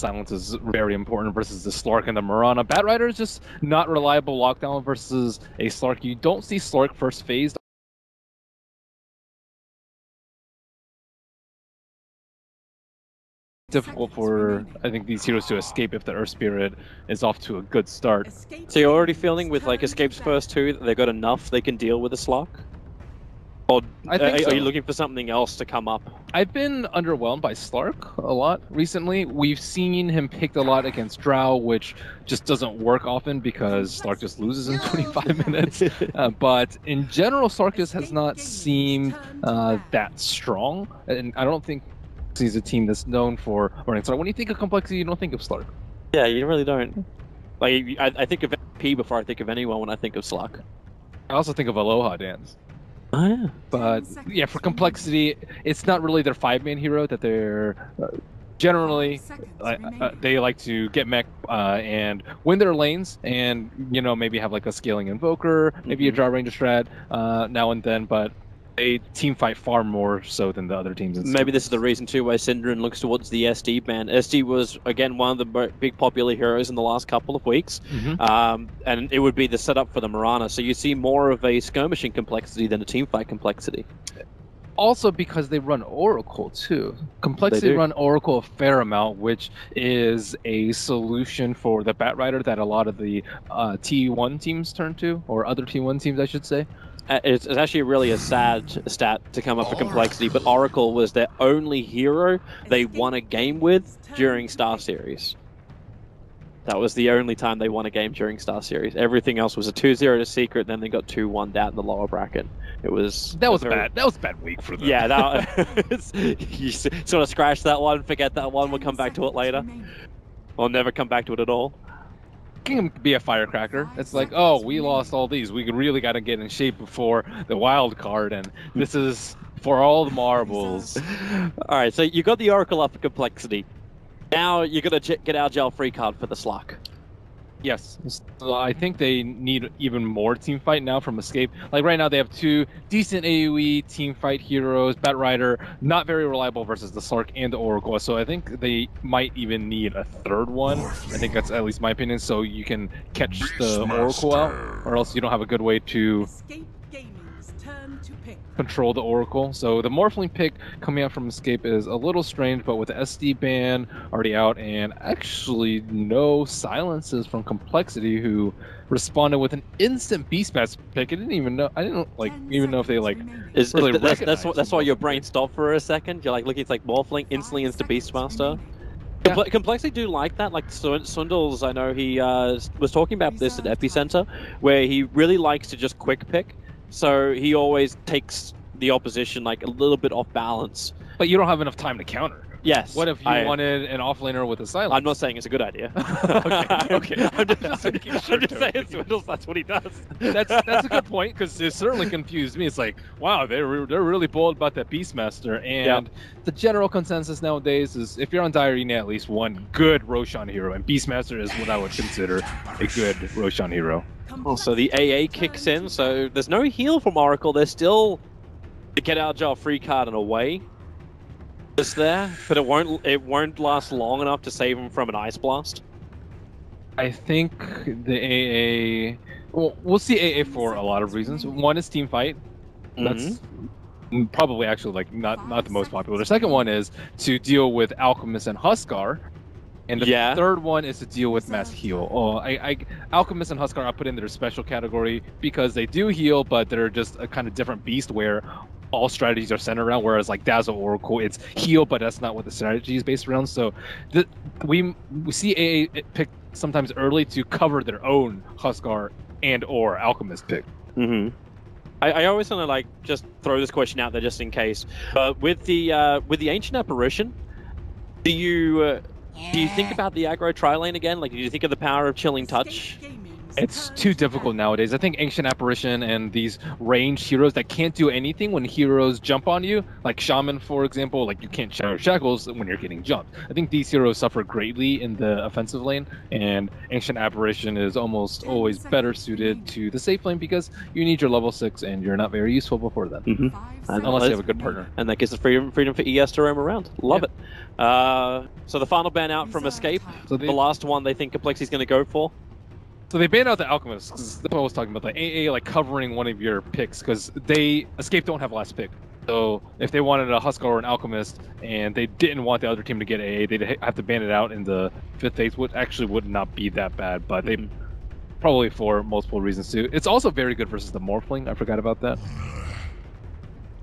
silence is very important versus the Slark and the Mirana. Batrider is just not reliable lockdown versus a Slark. You don't see Slark first phased. Difficult for, I think, these heroes to escape if the Earth Spirit is off to a good start. So you're already feeling with like Escape's first two that they've got enough they can deal with the Slark? Or are you looking for something else to come up? I've been underwhelmed by Slark a lot recently. We've seen him picked a lot against Drow, which just doesn't work often because Slark just loses in 25 minutes. But in general, Slark just has not seemed that strong. And I don't think he's a team that's known for running Slark. When you think of complexity, you don't think of Slark. Yeah, you really don't. Like, I think of P before I think of anyone when I think of Slark. I also think of Aloha Dance. Oh, yeah. But yeah, for complexity, it's not really their 5-man hero that they're generally they like to get mech and win their lanes, and maybe have like a scaling invoker, maybe a draw ranger strat now and then, but they team fight far more so than the other teams. Maybe this is the reason too why Synderen looks towards the SD ban. SD was again one of the big popular heroes in the last couple of weeks, and it would be the setup for the Mirana. So you see more of a skirmishing complexity than a team fight complexity. Also because they run Oracle too. Complexity run Oracle a fair amount, which is a solution for the Batrider that a lot of the T1 teams turn to, or other T1 teams I should say. It's actually really a sad stat to come up for complexity, but Oracle was their only hero they won a game with during Star Series. That was the only time they won a game during Star Series. Everything else was a 2-0 to Secret, then they got 2-1 down in the lower bracket. That was bad. That was a bad week for them. Yeah, you sort of scratch that one, forget that one, we'll come back to it later. Or never come back to it at all. Can be a firecracker. It's like, oh, we lost all these. We really got to get in shape before the wild card, and this is for all the marbles. All right, so you got the Oracle up for complexity. Now you're gonna get our gel free card for the Slark. Yes, so I think they need even more team fight now from Escape. Like right now, they have 2 decent AoE team fight heroes. Batrider not very reliable versus the Slark and the Oracle. So I think they might even need a 3rd one. I think that's at least my opinion. So you can catch the Oracle out, or else you don't have a good way to control the Oracle. So the Morphling pick coming out from Escape is a little strange, but with the SD ban already out and actually no silences from Complexity, who responded with an instant Beastmaster pick. I didn't even know if they really that's why your brain stopped for a second. You're like looking, it's like Morphling instantly into Beastmaster. Yeah. Complexity do like that. Like Swindles, I know he was talking about this at Epicenter, where he really likes to just quick pick. So he always takes the opposition like a little bit off balance. But you don't have enough time to counter. Yes. What if you wanted an offlaner with a silence? I'm not saying it's a good idea. Okay. I'm just saying Swindles, that's what he does. That's a good point, because it certainly confused me. It's like, wow, they're really bold about that Beastmaster. And the general consensus nowadays is if you're on Dire, you need at least one good Roshan hero. And Beastmaster is what I would consider a good Roshan hero. So the AA kicks in, so there's no heal from Oracle. There's still the get out jail free card in a way. It's there, but it won't last long enough to save him from an Ice Blast. I think the AA... Well, we'll see AA for a lot of reasons. One is team fight. That's probably actually like not the most popular. The second one is to deal with Alchemist and Huskar. And the third one is to deal with mass heal. Alchemist and Huskar I put in their special category because they do heal, but they're just a kind of different beast where all strategies are centered around, whereas like Dazzle Oracle, it's heal, but that's not what the strategy is based around. So we see AA pick sometimes early to cover their own Huskar and or Alchemist pick. I always want to like just throw this question out there just in case. With the Ancient Apparition, do you think about the aggro tri-lane again? Like, do you think of the power of Chilling Touch? It's too difficult nowadays. I think Ancient Apparition and these ranged heroes that can't do anything when heroes jump on you, like Shaman, for example, like you can't shatter shackles when you're getting jumped. I think these heroes suffer greatly in the offensive lane, and Ancient Apparition is almost always better suited to the safe lane because you need your level 6 and you're not very useful before then. Unless you have a good partner. And that gives the freedom for ES to roam around. Love it. So the final ban out from Escape, so the last one they think Complexity's going to go for. So they banned out the Alchemist, because that's what I was talking about, the AA like covering one of your picks, because Escape don't have last pick. So if they wanted a Huskar or an Alchemist, and they didn't want the other team to get AA, they'd have to ban it out in the 5th phase, which actually would not be that bad, but they probably for multiple reasons too. It's also very good versus the Morphling, I forgot about that.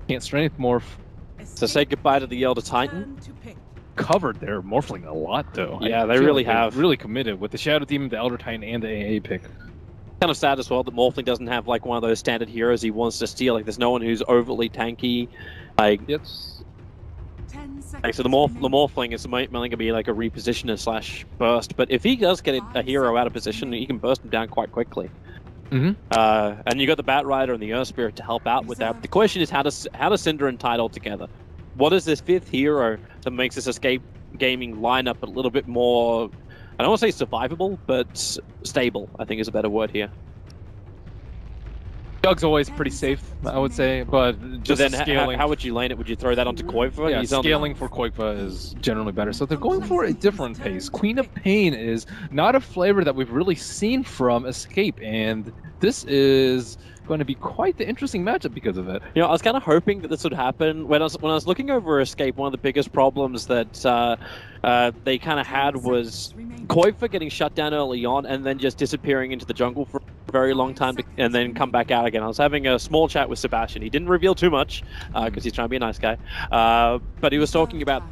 Can't Strength Morph. So say goodbye to the Elder Titan. Covered their Morphling a lot though. Yeah, they really have. Really committed with the Shadow Demon, the Elder Titan, and the AA pick. Kind of sad as well that Morphling doesn't have like one of those standard heroes he wants to steal. Like there's no one who's overly tanky. Like so the Morphling is mainly going to be like a repositioner / burst. But if he does get a hero out of position, he can burst him down quite quickly. And you got the Bat Rider and the Earth Spirit to help out with that. The question is how does Cinder and tie all together? What is this 5th hero that makes this Escape Gaming lineup a little bit more, I don't want to say survivable, but stable, I think is a better word here. Doug's always pretty safe, I would say, but just then scaling. How would you lane it? Would you throw that onto Koifa? Yeah, scaling for Koifa is generally better. So they're going for a different pace. Queen of Pain is not a flavor that we've really seen from Escape, and this is going to be quite the interesting matchup because of it. You know, I was kind of hoping that this would happen. When I was looking over Escape, one of the biggest problems that they kind of had was Koifa getting shut down early on and then just disappearing into the jungle for a very long time and then come back out again. I was having a small chat with Sebastian. He didn't reveal too much because he's trying to be a nice guy. But he was talking about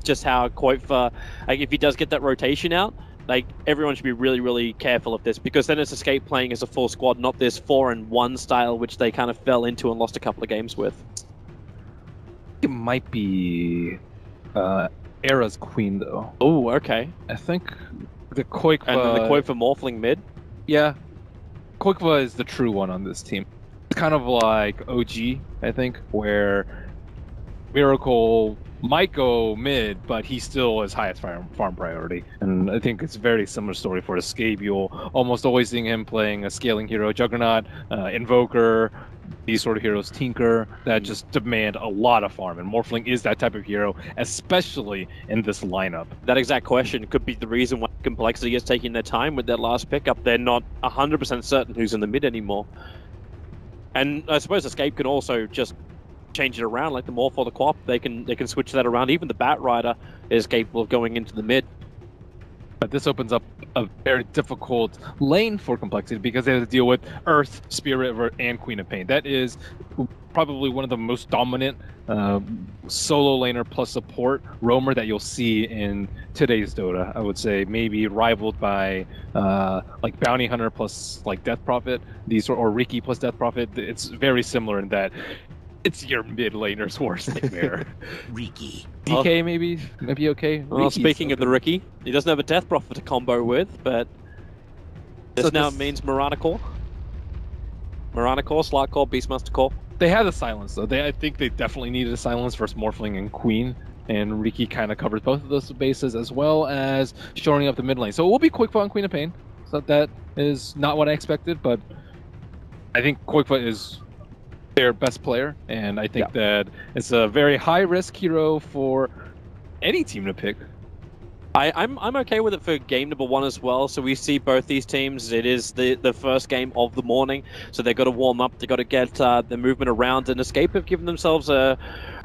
just how Koifa, like, if he does get that rotation out, like, everyone should be really, really careful of this, because then it's Escape playing as a full squad, not this 4-in-1 style, which they kind of fell into and lost a couple of games with. It might be Era's Queen, though. Oh, okay. I think the Koifa... And then the Koifa Morphling mid? Yeah. Koifa is the true one on this team. It's kind of like OG, I think, where Miracle might go mid, but he still is highest farm priority. And I think it's a very similar story for Escape. You'll almost always see him playing a scaling hero, Juggernaut, Invoker, these sort of heroes, Tinker, that just demand a lot of farm. And Morphling is that type of hero, especially in this lineup. That exact question could be the reason why Complexity is taking their time with their last pickup. They're not 100% certain who's in the mid anymore. And I suppose Escape can also just change it around, like the Morph or the Quap. They can switch that around. Even the Bat Rider is capable of going into the mid. But this opens up a very difficult lane for Complexity because they have to deal with Earth, Spirit, and Queen of Pain. That is probably one of the most dominant solo laner plus support roamer that you'll see in today's Dota. I would say maybe rivaled by like Bounty Hunter plus like Death Prophet, or Riki plus Death Prophet. It's very similar in that it's your mid laner's worst nightmare. Riki. DK maybe okay. Well, speaking of the Riki, he doesn't have a Death Prophet to combo with, but this now means Marana Core. Marana Core, Slot Core, Beastmaster Core. They had a silence though. I think they definitely needed a silence versus Morphling and Queen, and Riki kind of covers both of those bases as well as shoring up the mid lane. So it will be Quickfoot on Queen of Pain. So that is not what I expected, but I think Quickfoot is their best player, and I think that it's a very high-risk hero for any team to pick. I'm okay with it for game number 1 as well. So we see both these teams. It is the first game of the morning, so they've got to warm up. They've got to get the movement around. And Escape have given themselves a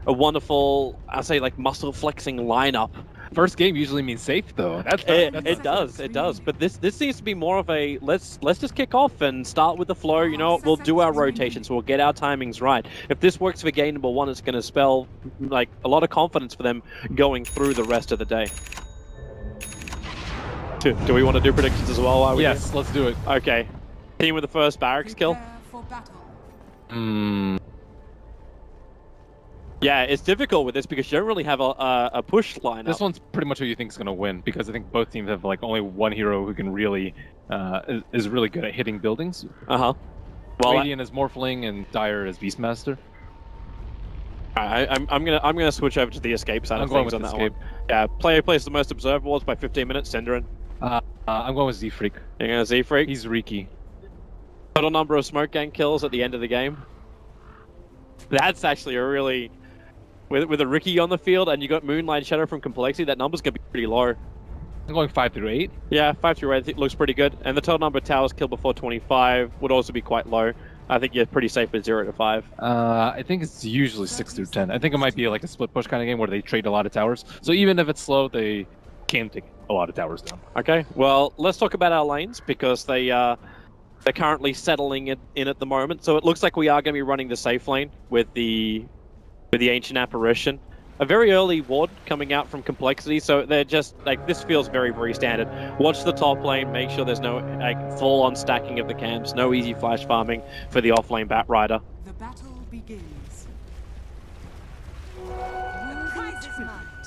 wonderful, I'd say, like muscle flexing lineup. First game usually means safe, though. It does. But this seems to be more of a let's just kick off and start with the flow. You know, we'll do our rotations. We'll get our timings right. If this works for game number 1, it's going to spell like a lot of confidence for them going through the rest of the day. Do we want to do predictions as well? Yes, let's do it. Okay. Team with the first barracks kill. Yeah, it's difficult with this because you don't really have a push line. This one's pretty much who you think is going to win, because I think both teams have like only one hero who can really is really good at hitting buildings. Well, Radiant is Morphling and Dire is Beastmaster. I'm gonna switch over to the escape side of things on that one. Yeah, player plays the most observed wards by 15 minutes. Synderen. I'm going with Z-Freak. You're going to Z-Freak? He's Riki. Total number of smoke gang kills at the end of the game. That's actually a really... With a Riki on the field and you got Moonlight Shadow from Complexity, that number's going to be pretty low. I'm going 5 through 8. Yeah, 5 through 8 I think looks pretty good. And the total number of towers killed before 25 would also be quite low. I think you're pretty safe with 0 to 5. I think it's usually 6 through 10. I think it might be like a split push kind of game where they trade a lot of towers. So even if it's slow, they can take a lot of towers down. Okay, well, let's talk about our lanes because they're currently settling in at the moment. So it looks like we are going to be running the safe lane with the Ancient Apparition. A very early ward coming out from Complexity, so they're just like, this feels very, very standard. Watch the top lane, make sure there's no like full-on stacking of the camps, no easy flash farming for the off-lane Bat Rider. The battle begins.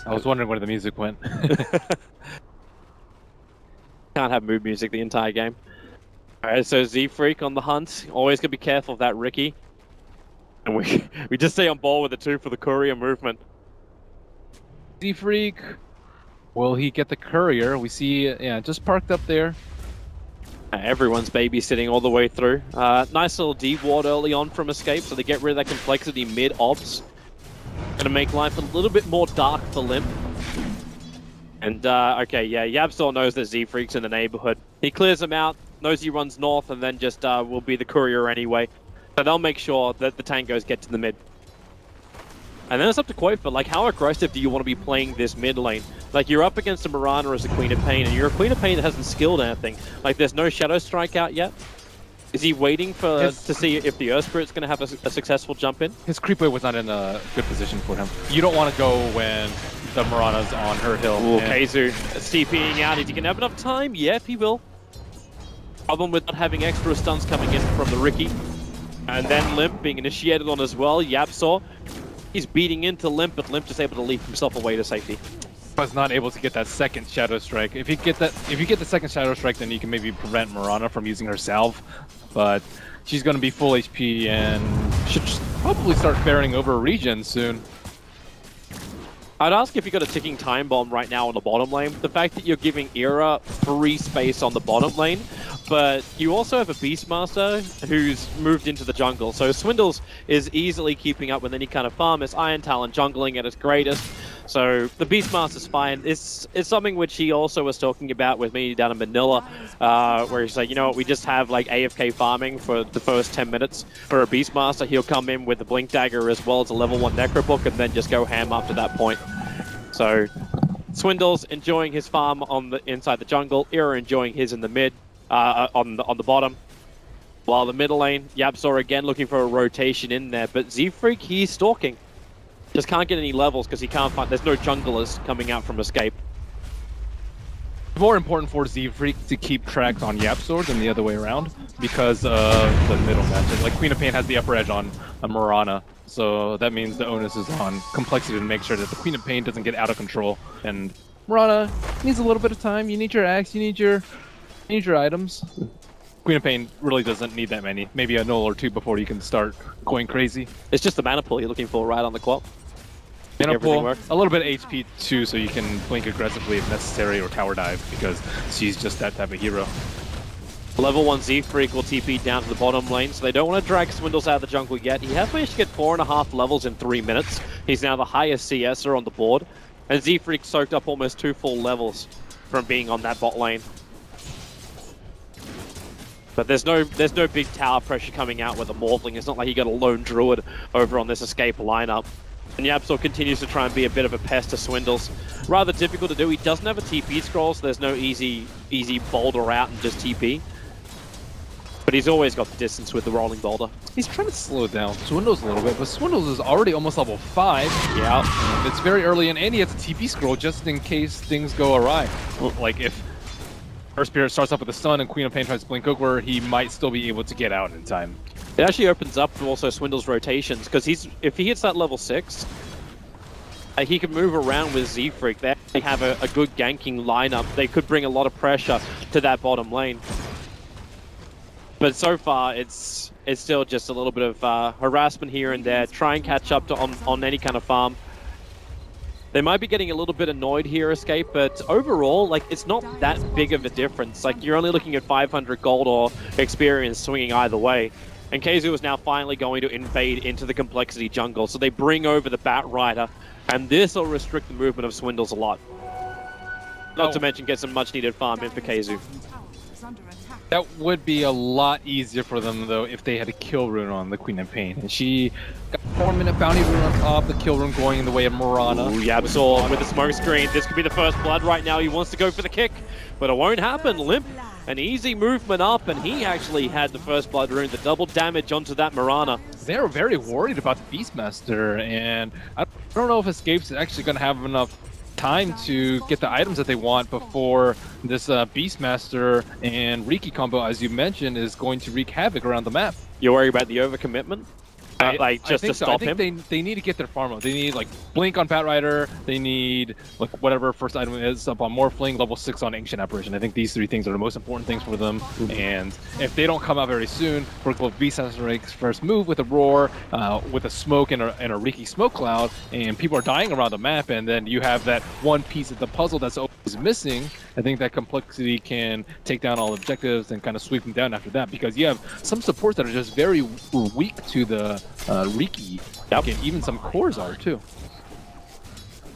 I was wondering where the music went. Can't have mood music the entire game. Alright, so Z-Freak on the hunt. Always gotta be careful of that Riki. And we just stay on board with the 2 for the courier movement. Z-Freak, will he get the courier? We see, yeah, just parked up there. Everyone's babysitting all the way through. Nice little deep ward early on from Escape, so they get rid of that Complexity mid-ops. Gonna make life a little bit more dark for Limp. And, okay, yeah, Yabsor knows that Z-Freak's in the neighborhood. He clears him out, knows he runs north, and then just will be the courier anyway. So they'll make sure that the tangos get to the mid. And then it's up to Quofa, like, how aggressive do you want to be playing this mid lane? Like, you're up against a Mirana as a Queen of Pain, and you're a Queen of Pain that hasn't skilled anything. Like, there's no Shadow Strike out yet. Is he waiting to see if the Earth Spirit's going to have a successful jump in? His creep wave was not in a good position for him. You don't want to go when the Mirana's on her hill. Ooh, Kaizu TPing out. Is he going to have enough time? Yep, he will. Problem with not having extra stuns coming in from the Riki. And then Limp being initiated on as well. Yabsor. He's beating into Limp, but Limp just able to leap himself away to safety. Was not able to get that second Shadow Strike. If you get the second Shadow Strike, then you can maybe prevent Mirana from using her salve. But she's going to be full HP and should probably start ferrying over regen soon. I'd ask if you got a ticking time bomb right now on the bottom lane. The fact that you're giving Era free space on the bottom lane, but you also have a Beastmaster who's moved into the jungle. So Swindles is easily keeping up with any kind of farm. It's Iron Talon jungling at its greatest. So the Beastmaster's fine. It's something which he also was talking about with me down in Manila, where he's like, you know what, we just have like AFK farming for the first 10 minutes. For a Beastmaster, he'll come in with the Blink Dagger as well as a level 1 Necrobook and then just go ham after that point. So Swindles enjoying his farm on the inside the jungle, Era enjoying his in the mid, on the bottom. While the middle lane, Yabsor again looking for a rotation in there, but Z-Freak, he's stalking. Just can't get any levels because he can't find, there's no junglers coming out from Escape. More important for Z-Freak to keep track on Yabsor than the other way around because of the middle matchup. Like Queen of Pain has the upper edge on a Mirana, so that means the onus is on Complexity to make sure that the Queen of Pain doesn't get out of control. And Mirana needs a little bit of time. You need your axe, you need your items. Queen of Pain really doesn't need that many. Maybe a null or two before you can start going crazy. It's just the mana pool you're looking for right on the clock. Mana pool, a little bit of HP too, so you can blink aggressively if necessary or tower dive, because she's just that type of hero. Level 1 Z-Freak will TP down to the bottom lane, so they don't want to drag Swindles out of the jungle yet. He has managed to get 4.5 levels in 3 minutes. He's now the highest CSer on the board. And Z-Freak soaked up almost 2 full levels from being on that bot lane. But there's no big tower pressure coming out with a Morphling. It's not like you got a lone Druid over on this Escape lineup. And Yabsor continues to try and be a bit of a pest to Swindles. Rather difficult to do. He doesn't have a TP scroll, so there's no easy boulder out and just TP. But he's always got the distance with the rolling boulder. He's trying to slow down Swindles a little bit, but Swindles is already almost level 5. Yeah. It's very early, and he has a TP scroll just in case things go awry. Like if Earth Spirit starts up with a stun and Queen of Pain tries to blink over, he might still be able to get out in time. It actually opens up also Swindle's rotations, because if he hits that level 6, he can move around with Z-Freak. They have a good ganking lineup. They could bring a lot of pressure to that bottom lane. But so far, it's still just a little bit of harassment here and there. Try and catch up on any kind of farm. They might be getting a little bit annoyed here, Escape, but overall, like, it's not that big of a difference. Like, you're only looking at 500 gold or experience swinging either way. And KZU is now finally going to invade into the complexity jungle. So they bring over the Bat Rider, and this will restrict the movement of Swindles a lot. Not to mention get some much-needed farm in for KZU. That would be a lot easier for them, though, if they had a kill rune on the Queen of Pain. And she got 4-minute bounty rune on top, the kill rune going in the way of Mirana. Ooh, Yabsor with the smoke screen. This could be the first blood right now. He wants to go for the kick, but it won't happen. Limp, an easy movement up, and he actually had the first blood rune, the double damage onto that Mirana. They're very worried about the Beastmaster, and I don't know if Escape's actually going to have enough time to get the items that they want before this Beastmaster and Riki combo, as you mentioned, is going to wreak havoc around the map. You're worried about the overcommitment? Like, just to stop him? I think they need to get their farm up. They need, like, Blink on Bat Rider. They need, like, whatever first item is up on Morphling, level 6 on Ancient Apparition. I think these 3 things are the most important things for them. And if they don't come out very soon, for example, Beastmaster makes first move with a Roar, with a smoke and a Riki smoke cloud, and people are dying around the map, and then you have that one piece of the puzzle that's always missing. I think that complexity can take down all objectives and kind of sweep them down after that, because you have some supports that are just very weak to the Riki. Yep. And even some cores are too.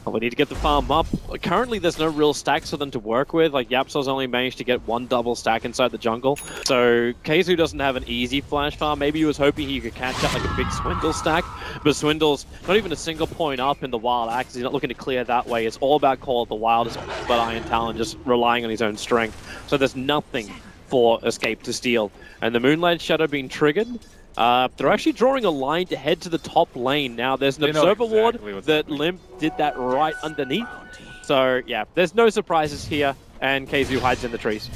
Well, we need to get the farm up. Currently, there's no real stacks for them to work with. Like, Yapsor's only managed to get 1 double stack inside the jungle. So, KZU doesn't have an easy flash farm. Maybe he was hoping he could catch up like a big Swindle stack. But Swindle's not even a single point up in the Wild Axe. He's not looking to clear that way. It's all about coL at the Wild, but Iron Talon just relying on his own strength. So there's nothing for Escape to steal. And the Moonlight Shadow being triggered. They're actually drawing a line to head to the top lane. Now, there's an Observer Ward that Limp did that right underneath. So, yeah, there's no surprises here, and KZU hides in the trees.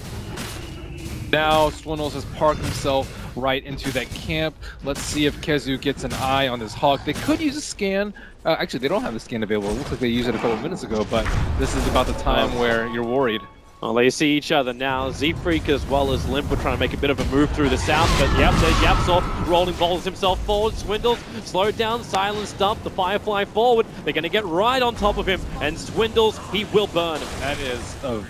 Now, Swindles has parked himself right into that camp. Let's see if KZU gets an eye on this Hawk. They could use a scan. Actually, they don't have the scan available. It looks like they used it a couple of minutes ago, but this is about the time where you're worried. Well, they see each other now. Z-Freak as well as Limp were trying to make a bit of a move through the south, but yep, there's Yapsor rolling balls himself forward. Swindles slowed down, silenced up, the Firefly forward. They're going to get right on top of him, and Swindles, he will burn. That is a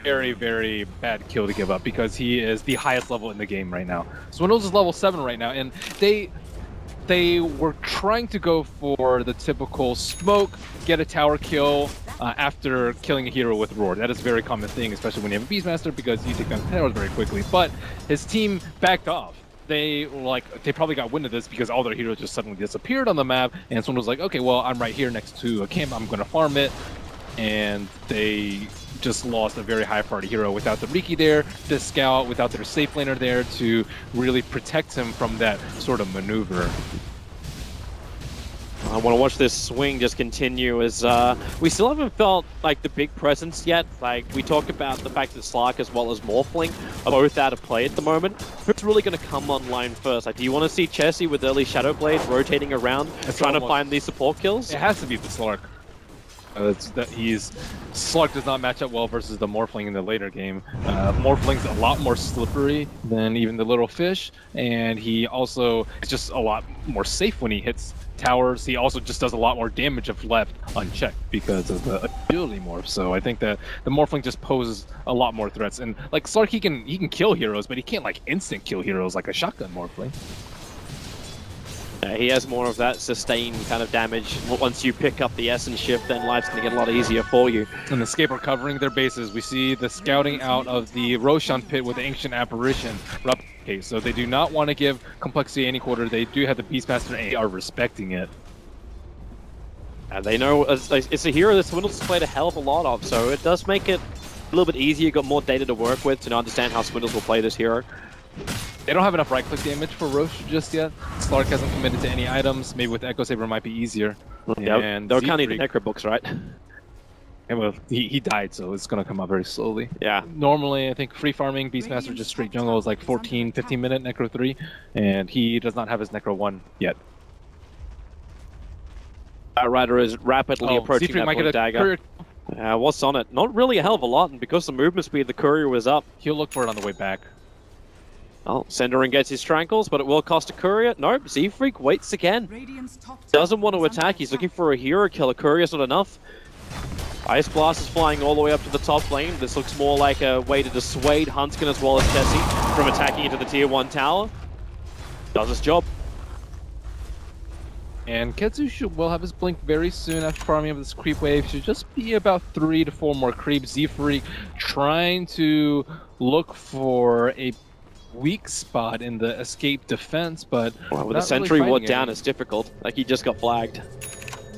very, very bad kill to give up, because he is the highest level in the game right now. Swindles is level 7 right now, and they were trying to go for the typical smoke, get a tower kill, after killing a hero with Roar. That is a very common thing, especially when you have a Beastmaster, because you take down towers very quickly. But his team backed off. They probably got wind of this because all their heroes just suddenly disappeared on the map, and someone was like, okay, well, I'm right here next to a camp, I'm going to farm it. And they just lost a very high priority hero without the Riki there, the scout, without their safe laner there to really protect him from that sort of maneuver. I want to watch this swing just continue as we still haven't felt like the big presence yet. Like, we talked about the fact that Slark as well as Morphling are both out of play at the moment. Who's really going to come online first? Like, do you want to see Chessie with early Shadow Blade rotating around and trying to find these support kills? It has to be the Slark. Slark does not match up well versus the Morphling in the later game. Morphling's a lot more slippery than even the little fish, and he also is just a lot more safe when he hits towers. He also just does a lot more damage if left unchecked because of the ability morph. So I think that the Morphling just poses a lot more threats. And like Slark, he can kill heroes, but he can't like instant kill heroes like a shotgun Morphling. He has more of that sustained kind of damage. Once you pick up the Essence shift, then life's going to get a lot easier for you. And the Escape are covering their bases. We see the scouting out of the Roshan pit with the Ancient Apparition. Okay, so they do not want to give Complexity any quarter. They do have the Beastmaster, and they are respecting it. They know it's a hero that Swindles played a hell of a lot of, so it does make it a little bit easier. Got more data to work with to understand how Swindles will play this hero. They don't have enough right-click damage for Roche just yet. Slark hasn't committed to any items. Maybe with Echo Saber it might be easier. Yeah, they'll count the Necro books, right? And well, he died, so it's gonna come out very slowly. Yeah. Normally, I think free farming Beastmaster just straight jungle is like 14, 15 minute Necro 3, and he does not have his Necro 1 yet. Rider is rapidly approaching that point dagger. What's on it? Not really a hell of a lot, and because the movement speed, the courier was up. He'll look for it on the way back. Oh, Senderin gets his Strangles, but it will cost a courier. Nope, Z-Freak waits again. Doesn't want to attack, he's looking for a hero kill. A courier's not enough. Ice Blast is flying all the way up to the top lane. This looks more like a way to dissuade Huntskin as well as Tessie from attacking into the tier 1 tower. Does its job. And Ketsu will have his blink very soon after farming up this creep wave. Should just be about 3 to 4 more creeps. Z-Freak trying to look for a weak spot in the escape defense, but with a sentry ward down, it's difficult. Like, he just got flagged.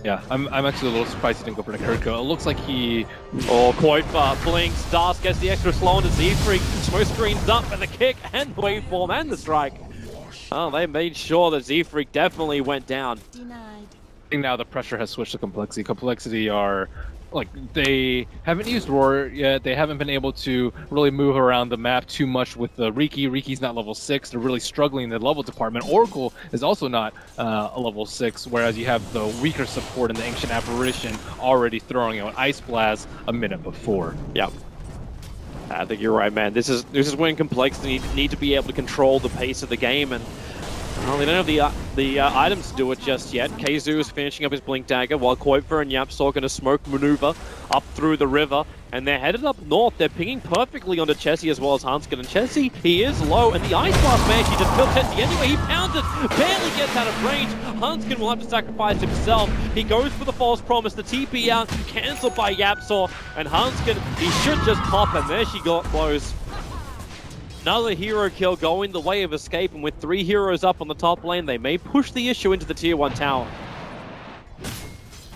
Yeah, I'm actually a little surprised he didn't go for the Kirko. It looks like he... Oh, quite far. Blinks, Dars gets the extra slow on the Z-Freak. Smoke screens up and the kick and the waveform and the strike. Oh, they made sure that Z-Freak definitely went down. Denied. I think now the pressure has switched to Complexity. Complexity are... like, they haven't used Roar yet. They haven't been able to really move around the map too much with the Riki. Riki's not level 6. They're really struggling in the level department. Oracle is also not a level 6, whereas you have the weaker support in the Ancient Apparition already throwing out Ice Blast a minute before. Yep. I think you're right, man. This is when Complexity need to be able to control the pace of the game, and well, they don't have the items to do it just yet. Keizu is finishing up his Blink Dagger, while Koifer and Yapstor are going to smoke maneuver up through the river, and they're headed up north. They're pinging perfectly onto Chessie as well as Hanskin, and Chessie, he is low, and the Ice Blast man, she just killed Chessie anyway. He pounds it, barely gets out of range. Hanskin will have to sacrifice himself. He goes for the false promise, the TP out, cancelled by Yapstor, and Hanskin, he should just pop, and there she goes. Another hero kill going the way of escape, and with 3 heroes up on the top lane, they may push the issue into the tier 1 tower.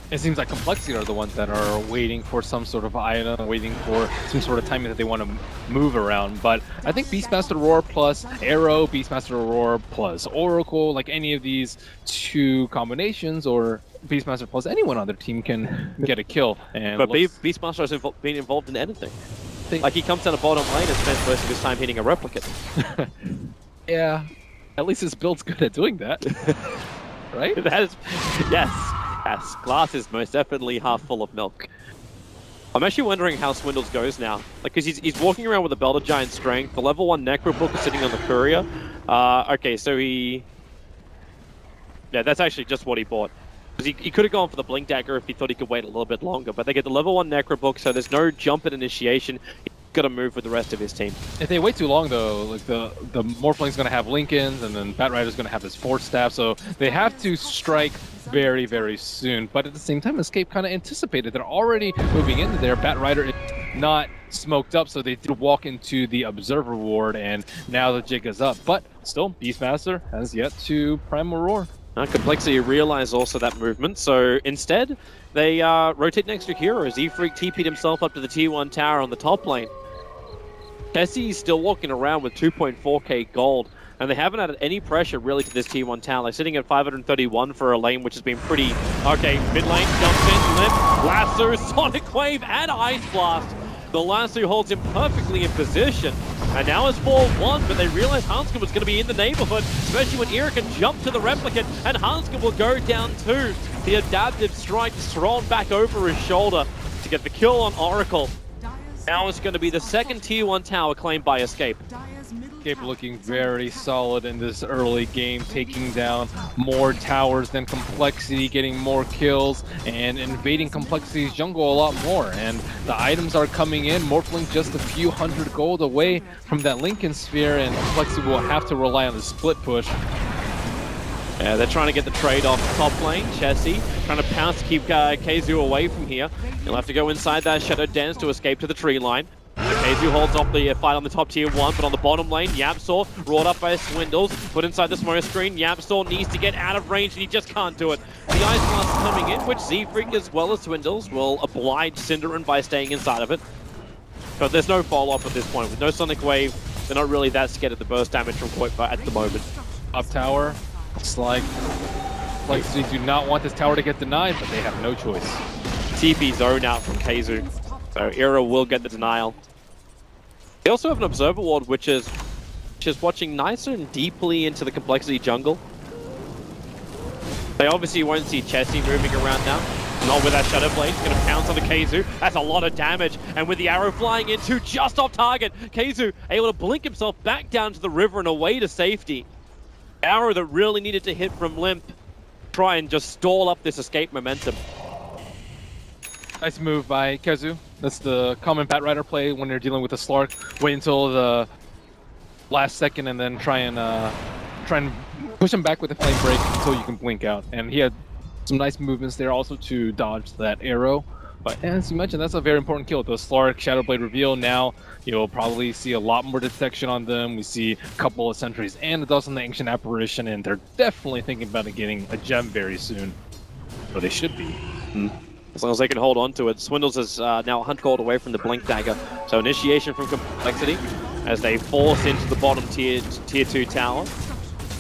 It seems like Complexity are the ones that are waiting for some sort of item, waiting for some sort of timing that they want to move around. But I think Beastmaster Roar plus Arrow, Beastmaster Roar plus Oracle, like any of these 2 combinations, or Beastmaster plus anyone on their team can get a kill. And but Beastmaster hasn't been involved in anything. Like, he comes down the bottom lane and spends most of his time hitting a replicant. Yeah, at least his build's good at doing that. Right? Yes, glass is most definitely half full of milk. I'm actually wondering how Swindles goes now. Like, because he's walking around with a Belt of Giant Strength. The level 1 Necro Book is sitting on the Courier. Okay, so he... yeah, that's actually just what he bought. He could have gone for the Blink Dagger if he thought he could wait a little bit longer, but they get the level 1 Necro Book, so there's no jump at initiation. He's got to move with the rest of his team. If they wait too long, though, like the Morphling's going to have Lincolns, and then Batrider's going to have his Force Staff, so they have to strike very, very soon. But at the same time, Escape kind of anticipated. They're already moving into there. Batrider is not smoked up, so they did walk into the Observer Ward, and now the jig is up. But still, Beastmaster has yet to Primal Roar. Complexity realized also that movement, so instead they rotate next to heroes. E-Freak TP'd himself up to the tier 1 tower on the top lane. Tessie's still walking around with 2.4k gold, and they haven't added any pressure really to this tier 1 tower. They're sitting at 531 for a lane, which has been pretty... okay, mid lane, jumps in, limp, lasso, Sonic Wave, and Ice Blast. The lasso holds him perfectly in position. And now it's 4-1, but they realized Hanskin was going to be in the neighborhood, especially when Ira can jump to the replicant, and Hanskin will go down too. The adaptive strike thrown back over his shoulder to get the kill on Oracle. Now it's going to be the second tier 1 tower claimed by Escape. Escape looking very solid in this early game, taking down more towers than Complexity, getting more kills, and invading Complexity's jungle a lot more. And the items are coming in. Morphling just a few hundred gold away from that Lincoln Sphere, and Complexity will have to rely on the split push. Yeah, they're trying to get the trade off top lane. Chessie trying to pounce to keep Keizu away from here. He'll have to go inside that Shadow Dance to escape to the tree line. Keizu holds off the fight on the top tier 1, but on the bottom lane, Yapstor, roared up by Swindles, put inside the smoke screen. Yapstor needs to get out of range, and he just can't do it. The Ice Blast is coming in, which Z-Freak as well as Swindles will oblige Cinderin by staying inside of it. But there's no follow-up at this point. With no Sonic Wave, they're not really that scared of the burst damage from Koifer at the moment. Up tower, it's like Complexity do not want this tower to get denied, but they have no choice. TP zone out from Keizu. So Era will get the denial. They also have an Observer Ward, which is watching nice and deeply into the Complexity jungle. They obviously won't see Chessie moving around now. Not with that Shadow Blade. It's going to pounce on the Keizu. That's a lot of damage. And with the arrow flying into just off target, Keizu able to blink himself back down to the river and away to safety. Arrow that really needed to hit from Limp. Try and just stall up this escape momentum. Nice move by Keizu. That's the common Bat Rider play when you're dealing with a Slark. Wait until the last second and then try and push him back with a flame break until you can blink out. And he had some nice movements there also to dodge that arrow. But as you mentioned, that's a very important kill. The Slark Shadow Blade reveal. Now you'll probably see a lot more detection on them. We see a couple of sentries and the dust on the Ancient Apparition, and they're definitely thinking about getting a gem very soon. Or they should be. As long as they can hold on to it. Swindles is now 100 gold away from the Blink Dagger. So initiation from Complexity as they force into the bottom tier 2 tower.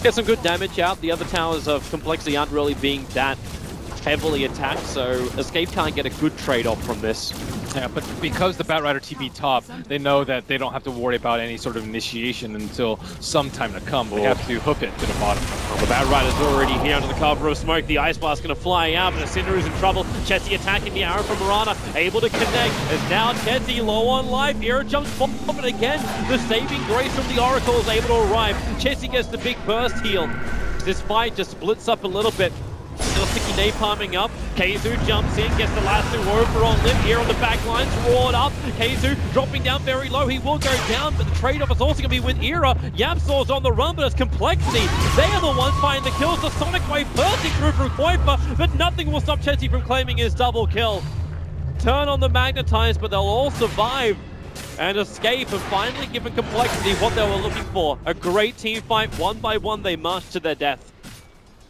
Get some good damage out. The other towers of Complexity aren't really being that heavily attacked, so Escape can't get a good trade-off from this. Yeah, but because the Bat Rider TP top, they know that they don't have to worry about any sort of initiation until some time to come. They have to hook it to the bottom. Well, the Bat Rider's already here under the cover of smoke. The Ice Blast going to fly out, but Cinder is in trouble. Chessie attacking the arrow from Mirana, able to connect. As now Chessie low on life. Era jumps forward, but again, the saving grace from the Oracle is able to arrive. Chessie gets the big burst heal. This fight just splits up a little bit. Still sticky napalming up. Keizu jumps in, gets the last two overall limp here on the back lines, roared up. Keizu dropping down very low. He will go down, but the trade-off is also going to be with Era. Yamsor's on the run, but it's Complexity. They are the ones finding the kills. The Sonic Wave bursting through from Kuiper, but nothing will stop Chessie from claiming his double kill. Turn on the Magnetize, but they'll all survive and escape, and finally giving Complexity what they were looking for. A great team fight. One by one, they march to their death.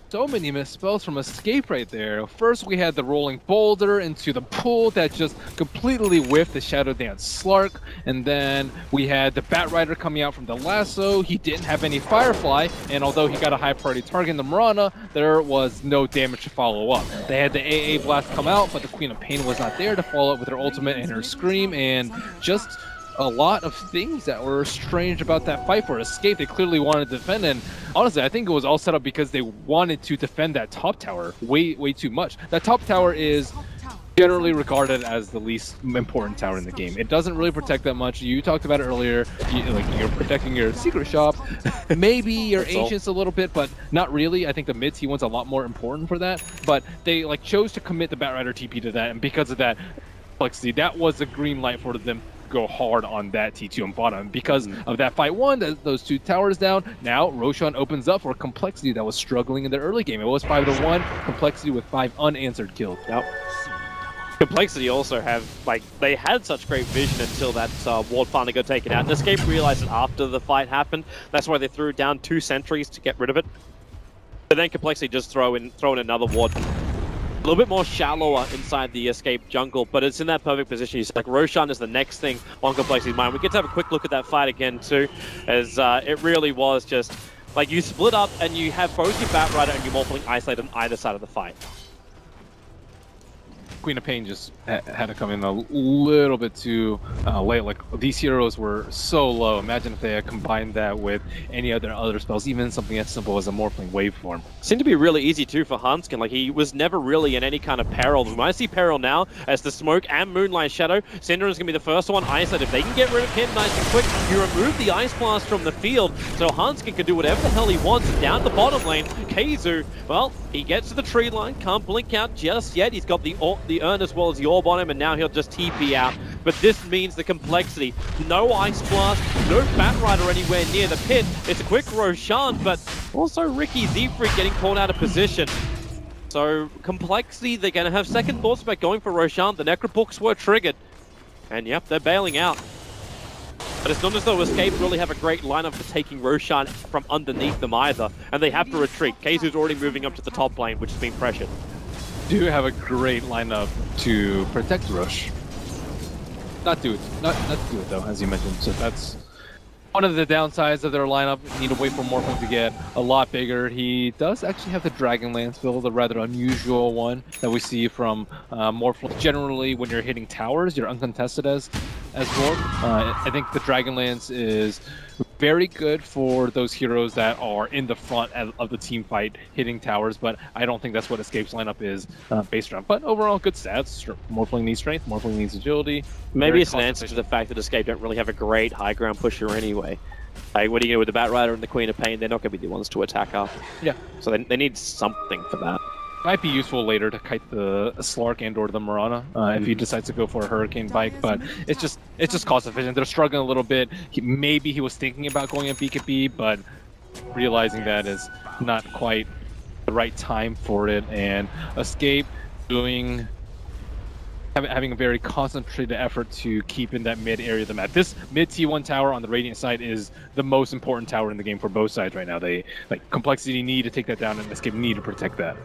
So many misspells from Escape right there. First we had the rolling boulder into the pool that just completely whiffed the Shadow Dance Slark, and then we had the Bat Rider coming out from the lasso. He didn't have any Firefly, and although he got a high priority target in the Mirana, there was no damage to follow up. They had the AA Blast come out, but the Queen of Pain was not there to follow up with her ultimate and her Scream, and just a lot of things that were strange about that fight for Escape. They clearly wanted to defend, and honestly, I think it was all set up because they wanted to defend that top tower way too much. That top tower is generally regarded as the least important tower in the game. It doesn't really protect that much. You talked about it earlier. You're protecting your secret shop, maybe your ancients a little bit, but not really. I think the mid T1's a lot more important for that. But they chose to commit the Bat Rider TP to that, and because of that Complexity, that was a green light for them go hard on that T2 on bottom. Because of that fight one, those two towers down, now Roshan opens up for Complexity that was struggling in the early game. It was 5-1, Complexity with 5 unanswered kills. Yep. Complexity also have, they had such great vision until that ward finally got taken out. And Escape realized it after the fight happened. That's why they threw down 2 sentries to get rid of it. But then Complexity just throw in another ward. A little bit more shallower inside the Escape jungle, but it's in that perfect position. He's like, Roshan is the next thing on Complexity's mind. We get to have a quick look at that fight again too, as it really was just, you split up and you have both your Bat Rider and your Morphling isolated on either side of the fight. Queen of Pain just had to come in a little bit too late. These heroes were so low. Imagine if they had combined that with any other spells, even something as simple as a Morphling waveform. Seemed to be really easy too for Hanskin. He was never really in any kind of peril. We might see peril now as the Smoke and Moonlight Shadow. Cinder is going to be the first one isolated. If they can get rid of him nice and quick, you remove the Ice Blast from the field, so Hanskin can do whatever the hell he wants. Down the bottom lane, Keizu, well, he gets to the tree line, can't blink out just yet. He's got the Urn as well as the Orb on him, and now he'll just TP out. But this means the Complexity. No Ice Blast, no Bat Rider anywhere near the pit. It's a quick Roshan, but also Ricky Siegfried getting caught out of position. So Complexity, they're going to have second thoughts about going for Roshan. The Necropooks were triggered. And yep, they're bailing out. But it's not as though Escape really have a great lineup for taking Roshan from underneath them either. And they have to retreat. Keizu's already moving up to the top lane, which is being pressured. Do have a great lineup to protect Rosh. Not do it though, as you mentioned. So that's One of the downsides of their lineup, you need to wait for Morphling to get a lot bigger. He does actually have the Dragonlance build, a rather unusual one that we see from Morphling. Generally, when you're hitting towers, you're uncontested as Morph. I think the Dragonlance is very good for those heroes that are in the front of the team fight hitting towers, but I don't think that's what Escape's lineup is based around. But overall, good stats. Sure, Morphling needs strength, Morphling needs agility. Maybe it's an answer to the fact that Escape don't really have a great high ground pusher anyway. Like, what are you going to do with the Bat Rider and the Queen of Pain? They're not going to be the ones to attack up. Yeah. So they need something for that. Might be useful later to kite the Slark and or the Mirana if he decides to go for a Hurricane Bike, but it's just cost efficient. They're struggling a little bit. Maybe he was thinking about going at BKB, but realizing that is not quite the right time for it. And Escape having a very concentrated effort to keep in that mid area of the map. This mid T1 tower on the Radiant side is the most important tower in the game for both sides right now. They Complexity need to take that down, and Escape need to protect that.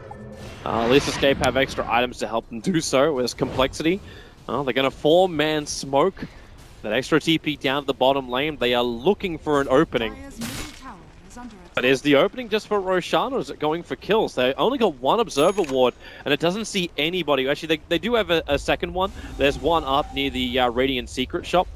At least Escape have extra items to help them do so with Complexity. They're going to 4-man smoke that extra TP down to the bottom lane. They are looking for an opening. But is the opening just for Roshan, or is it going for kills? They only got one Observer Ward, and it doesn't see anybody. Actually, they do have a second one. There's one up near the Radiant Secret Shop.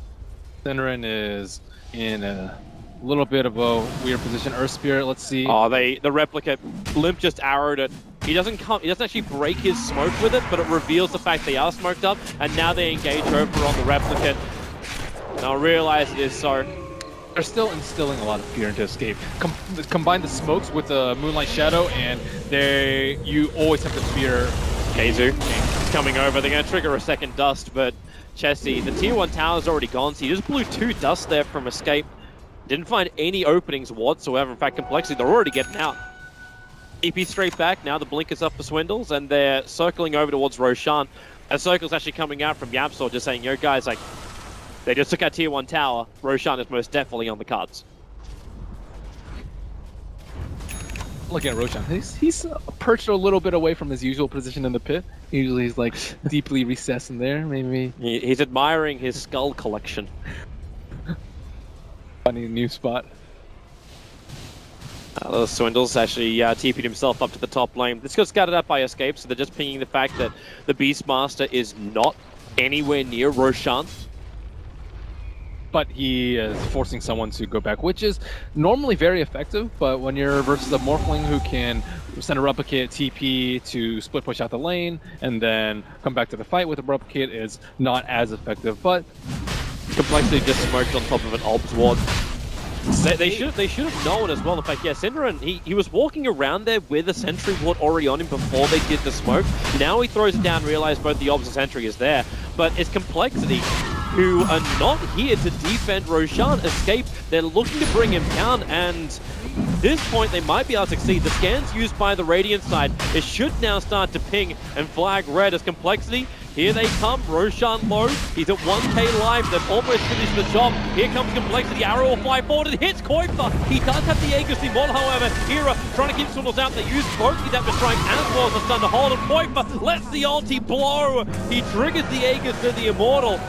Synderen is in a little bit of a weird position. Earth Spirit, let's see. Oh, the Replicate. Limp just arrowed it. He doesn't actually break his smoke with it, but it reveals the fact they are smoked up, and now they engage over on the Replicate. Now realize it is so. They're still instilling a lot of fear into Escape. Combine the smokes with the Moonlight Shadow, and you always have to fear Keizu coming over. They're going to trigger a second dust, but Chessie, the tier 1 tower's already gone, so you just blew 2 dusts there from Escape. Didn't find any openings whatsoever. In fact, Complexity, they're already getting out. EP straight back, now the blink is up for Swindles, and they're circling over towards Roshan. A circle's actually coming out from Yapsor, just saying, yo guys, like, they just took our tier 1 tower. Roshan is most definitely on the cards. Look at Roshan. He's perched a little bit away from his usual position in the pit. Usually he's like deeply recessed in there, maybe. He's admiring his skull collection. Finding a new spot. Swindles actually TP'd himself up to the top lane. This got scouted out by Escape, so they're just pinging the fact that the Beastmaster is not anywhere near Roshan. But he is forcing someone to go back, which is normally very effective, but when you're versus a Morphling who can send a Replicate TP to split push out the lane, and then come back to the fight with a Replicate is not as effective, but Complexity just smoked on top of an Obs Ward. They should have known as well. In fact, yeah, Synderen, he was walking around there with a Sentry Ward already on him before they did the smoke. Now he throws it down, realizes both the Obs and Sentry is there. But it's Complexity who are not here to defend Roshan. Escape, they're looking to bring him down, and at this point they might be able to succeed. The scans used by the Radiant side, it should now start to ping and flag red as Complexity. Here they come, Roshan low, he's at 1k life, they've almost finished the job. Here comes Complexity, arrow will fly forward, it hits Koifa. He does have the Aegis Immortal, however. Hira trying to keep Swindles out, they use both the Adaptive Strike as well as the stun to hold him. Koifa lets the ulti blow, he triggers the Aegis to the Immortal.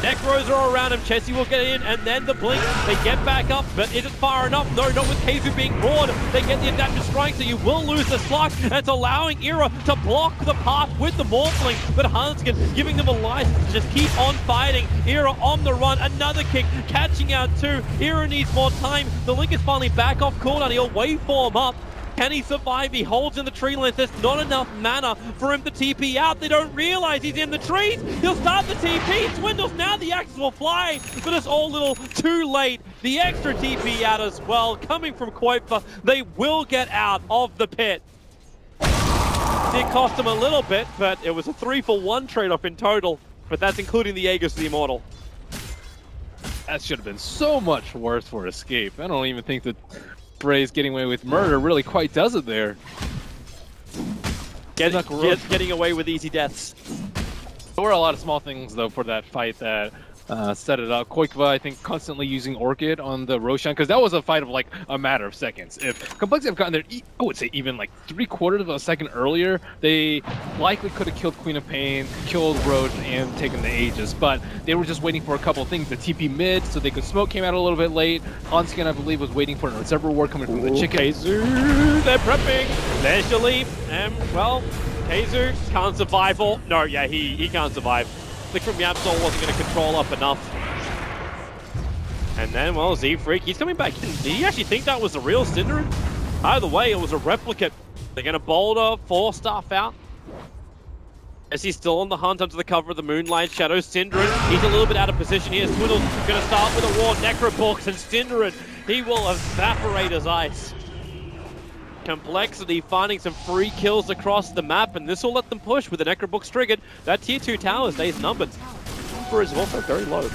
Necros are around him, Chessie will get in, and then the blink, they get back up, but is it far enough? No, not with Keizu being broad. They get the Adaptive Strike, so you will lose the Slark, and it's allowing Ira to block the path with the Morphling, but Hanskin giving them a license to just keep on fighting. Ira on the run, another kick, catching out 2. Ira needs more time, the Link is finally back off cooldown, he'll waveform up. Can he survive? He holds in the tree length. There's not enough mana for him to TP out. They don't realize he's in the trees. He'll start the TP. Swindles now. The axes will fly, but it's all a little too late. The extra TP out as well. Coming from Koifa, they will get out of the pit. It cost him a little bit, but it was a 3-for-1 trade-off in total. But that's including the Aegis the Immortal. That should have been so much worse for Escape. I don't even think that Bray's getting away with murder really quite does it there. Getting away with easy deaths. There were a lot of small things though for that fight that set it up. Koikva, I think, constantly using Orchid on the Roshan, because that was a fight of like a matter of seconds. If Complexity have gotten there, I would say even like 3/4 of a second earlier, they likely could have killed Queen of Pain, killed Roach, and taken the Aegis. But they were just waiting for a couple of things. The TP mid, so they could smoke, came out a little bit late. Hanskin, I believe, was waiting for an Observer Ward coming from the chicken. Kaiser, they're prepping. There's your leap, and well, Kaiser can't survive. No, yeah, he can't survive. Flick from Yapsol wasn't going to control up enough. And then, well, Z-Freak, he's coming back in. Did he actually think that was the real Synderen? Either way, it was a replicate. They're going to boulder, force stuff out. As he's still on the hunt under the cover of the Moonlight Shadow. Synderen, he's a little bit out of position here. Swiddle's going to start with a War Necrobox, and Synderen, he will evaporate as ice. Complexity finding some free kills across the map, and this will let them push with the Necrobox triggered. That tier 2 tower stays numbered. Number is also very low.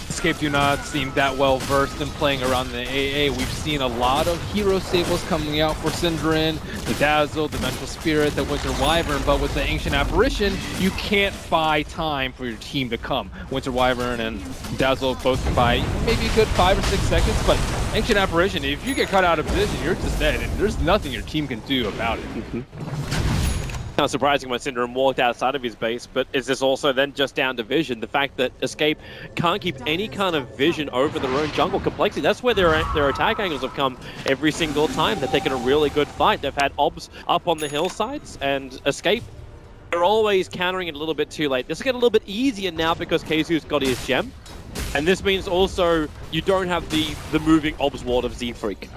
Escape do not seem that well versed in playing around the AA. We've seen a lot of hero staples coming out for Synderen, the Dazzle, the Mental Spirit, the Winter Wyvern, but with the Ancient Apparition, you can't buy time for your team to come. Winter Wyvern and Dazzle both can buy maybe a good 5 or 6 seconds, but Ancient Apparition, if you get cut out of position, you're just dead, and there's nothing your team can do about it. Not surprising when Synderen walked outside of his base, but is this also then just down to vision? The fact that Escape can't keep any kind of vision over their own jungle complexity, that's where their attack angles have come every single time. They're taking a really good fight. They've had obs up on the hillsides, and Escape, they're always countering it a little bit too late. This is getting a little bit easier now because Keizu's got his gem, and this means also you don't have the moving obs ward of Z-Freak.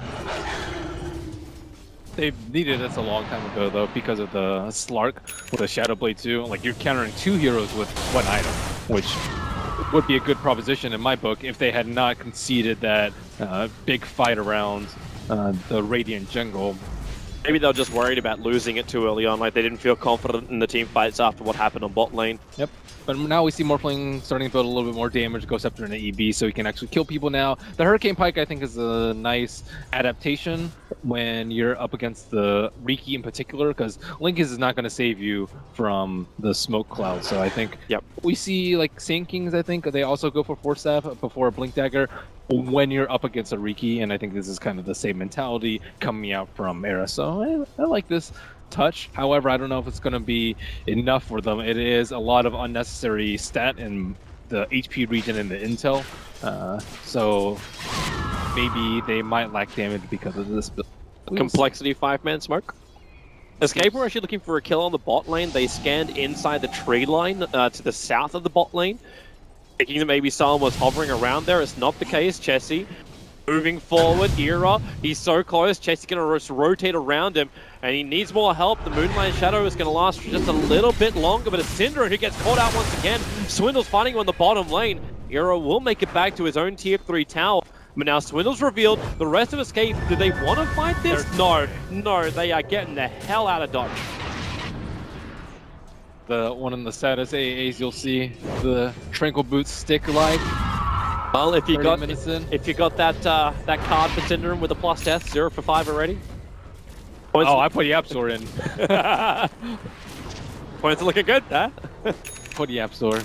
They've needed this a long time ago, though, because of the Slark with a Shadow Blade 2. Like, you're countering 2 heroes with 1 item, which would be a good proposition in my book if they had not conceded that big fight around the Radiant jungle. Maybe they were just worried about losing it too early on, like they didn't feel confident in the team fights after what happened on bot lane. Yep. But now we see Morphling starting to build a little bit more damage, goes after an EB, so he can actually kill people now. The Hurricane Pike, I think, is a nice adaptation when you're up against the Riki in particular, because Link is not going to save you from the smoke cloud. So I think we see, like, Sand Kings, I think, they also go for Force Staff before a Blink Dagger when you're up against a Riki, and I think this is kind of the same mentality coming out from Era. So I like this touch. However, I don't know if it's going to be enough for them. It is a lot of unnecessary stat in the HP region and the intel, so maybe they might lack damage because of this. Complexity 5-man smoke. Escape were actually looking for a kill on the bot lane. They scanned inside the tree line to the south of the bot lane, thinking that maybe someone was hovering around there. It's not the case. Chessie moving forward. Era, he's so close. Chessie's going to just rotate around him, and he needs more help. The Moonlight Shadow is going to last for just a little bit longer, but it's Synderen who gets caught out once again. Swindle's fighting him on the bottom lane. Era will make it back to his own tier 3 tower. But now Swindle's revealed. The rest of Escape, do they want to fight this? No, they are getting the hell out of Dodge. The one of the saddest AAs you'll see, the Tranquil Boots stick life. Well, if you got that that card for Synderen with a plus death, 0 for 5 already. Points I put Yapsor in. Points are looking good, huh? Put Yapsor.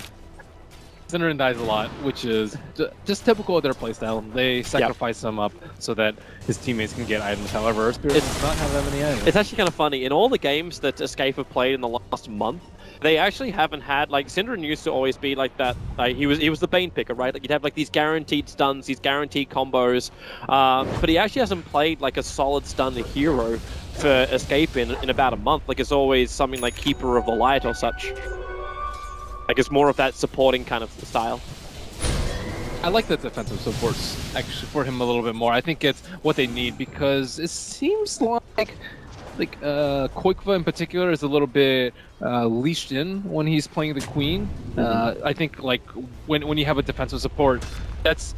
Synderen dies a lot, which is just typical of their playstyle. They sacrifice him up so that his teammates can get items. However, Spirit does not have that many items. It's actually kind of funny. In all the games that Escape have played in the last month, they actually haven't had, like, Synderen used to always be like that. He was the Bane picker, right? Like, you'd have like these guaranteed stuns, these guaranteed combos, but he actually hasn't played like a solid stun hero for Escape in about a month. Like, it's always something like Keeper of the Light or such. Like, it's more of that supporting kind of style. I like the defensive supports actually for him a little bit more. I think it's what they need because it seems like Koikva in particular is a little bit leashed in when he's playing the Queen. I think like when you have a defensive support, that's